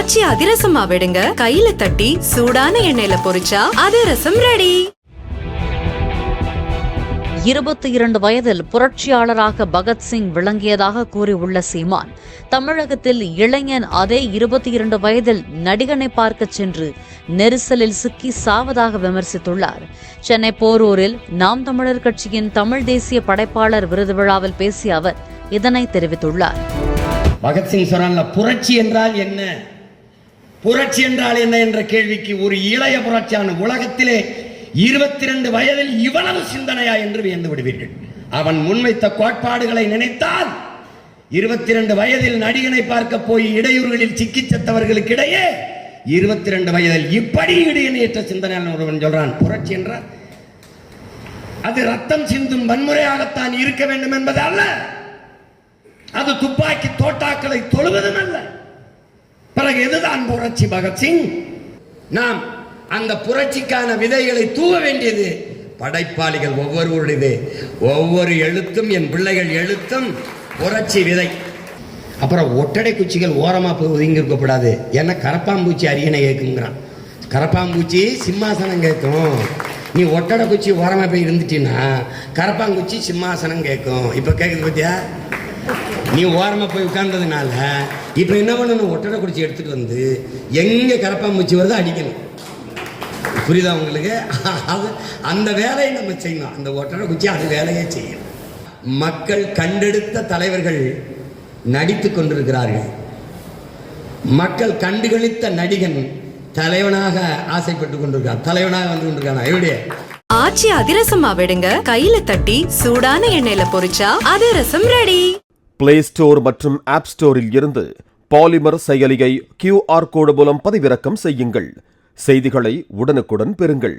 ஆச்சி அதிரசமா விடுங்க, கையில தட்டி சூடான எண்ணெயில பொரிச்சா அதிரசம் ரெடி. 22 வயதில் புரட்சியாளராக பகத்சிங் விளங்கியதாக கூறியுள்ள சீமான், தமிழகத்தில் இளைஞன் அதே 22 வயதில் நடிகனை பார்க்க சென்று நெரிசலில் சிக்கி சாவதாக விமர்சித்துள்ளார். சென்னை போரூரில் நாம் தமிழர் கட்சியின் தமிழ் தேசிய படைப்பாளர் விருது விழாவில் பேசிய அவர் இதனை தெரிவித்துள்ளார். பகத்சிங் சொன்னால புரட்சி என்றால் என்ன, புரட்சி என்றால் என்ன என்ற கேள்விக்கு ஒரு இளைய புரட்சியான உலகத்திலே 22 வயதில் இவ்வளவு சிந்தனையா என்று வியந்து விடுவீர்கள். அவன் முன்வைத்த கோட்பாடுகளை நினைத்தால் 22 வயதில் நடிகனை பார்க்க போய் இடையூறுகளில் சிக்கி செத்தவர்களுக்கிடையே 22 வயதில் இப்படி இடையேற்ற சிந்தனையாளன் ஒருவன் சொல்றான் புரட்சி என்றால் அது ரத்தம் சிந்தும் வன்முறையாகத்தான் இருக்க வேண்டும் என்பது அல்ல, அது துப்பாக்கி தோட்டாக்களை தொழுவதும் அல்ல. பிறகு எதுதான் புரட்சி பகத்சிங்? நாம் அந்த புரட்சிக்கான விதைகளை தூவ வேண்டியது படைப்பாளிகள் ஒவ்வொருவருடையது. ஒவ்வொரு எழுத்தும் என் பிள்ளைகள் எழுத்தும் புரட்சி விதை. அப்புறம் ஒட்டடை குச்சிகள் ஓரமா போய் ஒதுங்கி இருக்கக்கூடாது, ஏன்னா கரப்பாம்பூச்சி அரியணை கேட்குங்கிறான். கரப்பாம்பூச்சி சிம்மாசனம் கேட்கும், நீ ஒட்டடை குச்சி ஓரமா போய் இருந்துட்டீன்னா கரப்பாங்குச்சி சிம்மாசனம் கேட்கும். இப்ப கேட்குது பத்தியா, நீ ஓரமா போய் உட்கார்ந்ததுனால இப்ப என்ன பண்ணணும், ஒட்டடை குச்சி எடுத்துட்டு வந்து எங்க கரப்பாம்பூச்சி வருதோ அடிக்கணும். புரியுதா உங்களுக்கு? அந்த வேலையை நம்ம செய்யணும், அந்த ஒட்டடை குச்சி அது வேலையை செய்யணும். மக்கள் கண்டெடுத்த தலைவர்கள் நடித்துக் கொண்டிருக்கிறார்கள். மக்கள் கண்டுகளித்த நடிகன் தலைவனாக ஆசைப்பட்டு கொண்டிருக்கான், தலைவனாக வந்து கொண்டிருக்கான். எப்படி ஆச்சி அதிரசமா விடுங்க, கையில தட்டி சூடான எண்ணெயில பொரிச்சா அதிரசம் ரெடி. பிளே ஸ்டோர் மற்றும் ஆப் ஸ்டோரில் இருந்து பாலிமர் செயலியை QR கோடு மூலம் பதிவிறக்கம் செய்யுங்கள். செய்திகளை உடனுக்குடன் பெறுங்கள்.